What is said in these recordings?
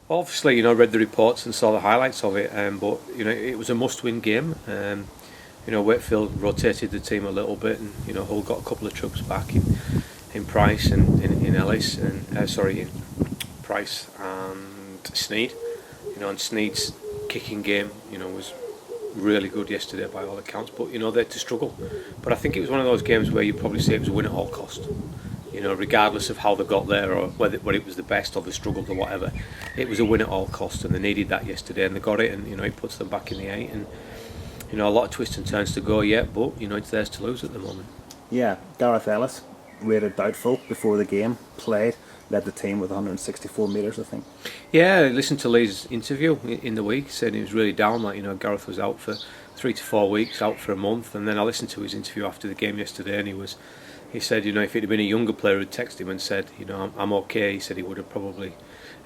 Obviously, read the reports and saw the highlights of it, but it was a must-win game. Wakefield rotated the team a little bit, and Hull got a couple of troops back in Price and in Ellis, and in Price and Sneed. And Sneed's kicking game, was really good yesterday by all accounts. But they're to struggle. But I think it was one of those games where you probably say it was a win at all cost. Regardless of how they got there or whether it was the best or they struggled or whatever, it was a win at all costs, and they needed that yesterday, and they got it, and it puts them back in the 8, and a lot of twists and turns to go yet, but it's theirs to lose at the moment. Yeah, Gareth Ellis, rated doubtful before the game, played, led the team with 164 metres, I think. Yeah, I listened to Lee's interview in the week, said he was really down, like Gareth was out for 3 to 4 weeks, out for a month, and then I listened to his interview after the game yesterday, and he said, if it had been a younger player who'd texted him and said, I'm okay, he said he would have probably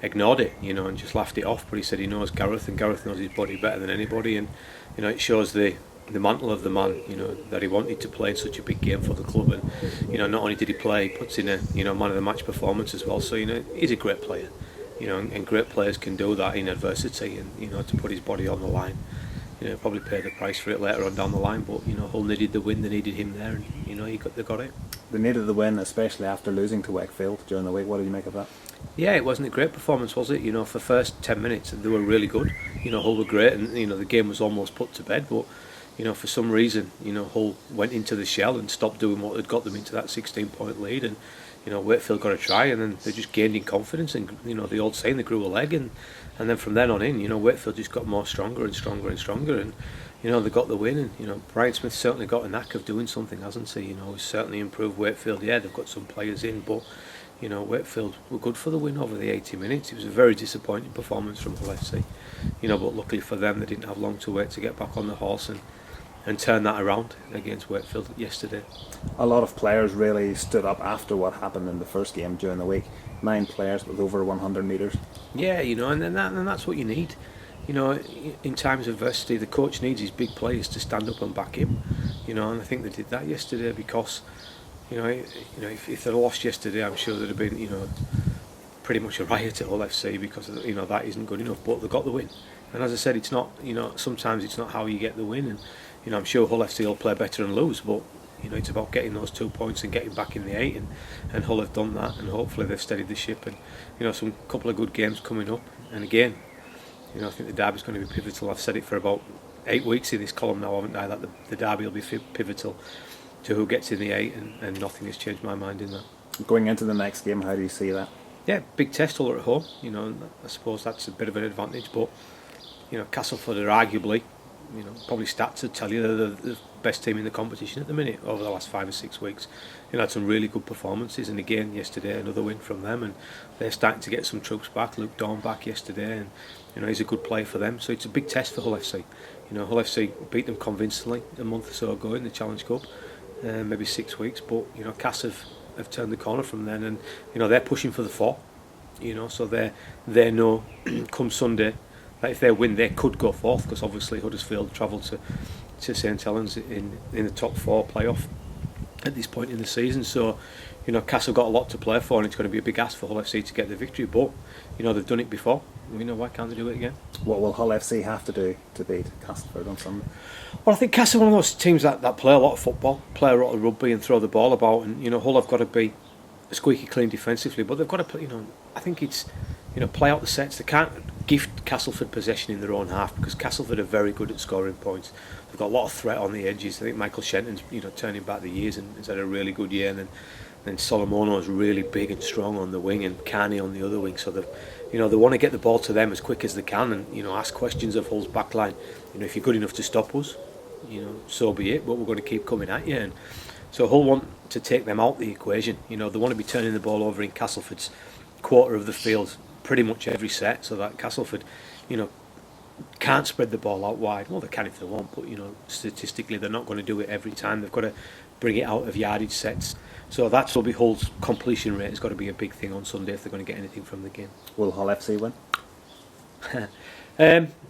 ignored it, and just laughed it off. But he said he knows Gareth, and Gareth knows his body better than anybody, and it shows the mantle of the man, that he wanted to play in such a big game for the club, and not only did he play, he puts in a man of the match performance as well. So he's a great player, and great players can do that in adversity, and to put his body on the line. Probably pay the price for it later on down the line, but Hull needed the win, they needed him there, and they got it. They needed the win, especially after losing to Wakefield during the week. What did you make of that? Yeah, it wasn't a great performance, was it? For the first 10 minutes they were really good. Hull were great, and the game was almost put to bed, but for some reason, Hull went into the shell and stopped doing what had got them into that 16-point lead, and Wakefield got a try, and then they just gained in confidence, and the old saying, they grew a leg, and then from then on in, Wakefield just got more stronger and stronger and stronger, and they got the win, and Brian Smith's certainly got a knack of doing something, hasn't he? He's certainly improved Wakefield. Yeah, they've got some players in, but Wakefield were good for the win over the 80 minutes. It was a very disappointing performance from Hull FC, but luckily for them, they didn't have long to wait to get back on the horse and turn that around against Wakefield yesterday. A lot of players really stood up after what happened in the first game during the week. 9 players with over 100 metres. Yeah, and that's what you need. In times of adversity, the coach needs his big players to stand up and back him. And I think they did that yesterday because, if they'd lost yesterday, I'm sure there'd have been, pretty much a riot at Hull FC because that isn't good enough. But they got the win, and as I said, it's not. Sometimes it's not how you get the win, and I'm sure Hull FC will play better and lose, but it's about getting those 2 points and getting back in the 8, and Hull have done that, and hopefully they've steadied the ship, and some couple of good games coming up, and again. I think the derby's going to be pivotal. I've said it for about 8 weeks in this column now, haven't I? That the derby will be pivotal to who gets in the 8, and nothing has changed my mind in that. Going into the next game, how do you see that? Yeah, big test, Hull at home. I suppose that's a bit of an advantage, but Castleford are arguably, probably stats would tell you they're the best team in the competition at the minute over the last 5 or 6 weeks. Had some really good performances, and again yesterday another win from them, and they're starting to get some troops back. Luke Dawn back yesterday, and he's a good player for them. So it's a big test for Hull FC. Hull FC beat them convincingly a month or so ago in the Challenge Cup, maybe 6 weeks. But Cass have turned the corner from then, and they're pushing for the 4. So they know come Sunday that if they win, they could go 4th, because obviously Huddersfield travel to St Helens in the top 4 playoff at this point in the season. So Cass have got a lot to play for, and it's going to be a big ask for Hull FC to get the victory. But they've done it before. Why can't they do it again? What will Hull FC have to do to beat Castleford on Sunday? Well, I think Cass are one of those teams that play a lot of football, play a lot of rugby, and throw the ball about. And Hull have got to be squeaky clean defensively, but they've got to play. I think it's play out the sets. They can't gift Castleford possession in their own half, because Castleford are very good at scoring points. They've got a lot of threat on the edges. I think Michael Shenton's turning back the years and has had a really good year, and then Solomono's really big and strong on the wing, and Carney on the other wing. So they want to get the ball to them as quick as they can, and ask questions of Hull's backline. If you're good enough to stop us, so be it. But we're going to keep coming at you. And so Hull want to take them out the equation. They want to be turning the ball over in Castleford's quarter of the field pretty much every set, so that Castleford, can't spread the ball out wide. Well, they can if they want, but statistically they're not going to do it every time. They've got to bring it out of yardage sets. So that will be Hull's completion rate. It's got to be a big thing on Sunday if they're going to get anything from the game. Will Hull FC win?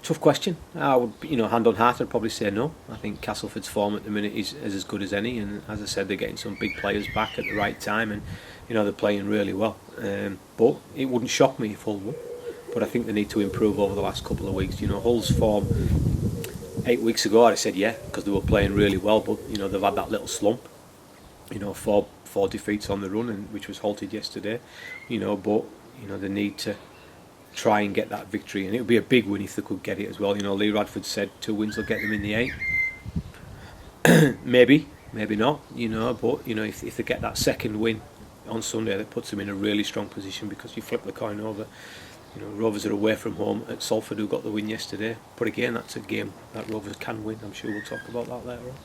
Tough question. I would, hand on heart, I'd probably say no. I think Castleford's form at the minute is as good as any, and as I said, they're getting some big players back at the right time, and they're playing really well. But it wouldn't shock me if Hull won. but I think they need to improve over the last couple of weeks. Hull's form 8 weeks ago, I'd have said yeah, because they were playing really well, but they've had that little slump. Four defeats on the run, and which was halted yesterday. But they need to try and get that victory, and it would be a big win if they could get it as well. Lee Radford said 2 wins will get them in the 8. maybe not. But if they get that second win on Sunday, that puts them in a really strong position, because you flip the coin over. Rovers are away from home at Salford, who got the win yesterday. But again, that's a game that Rovers can win. I'm sure we'll talk about that later on.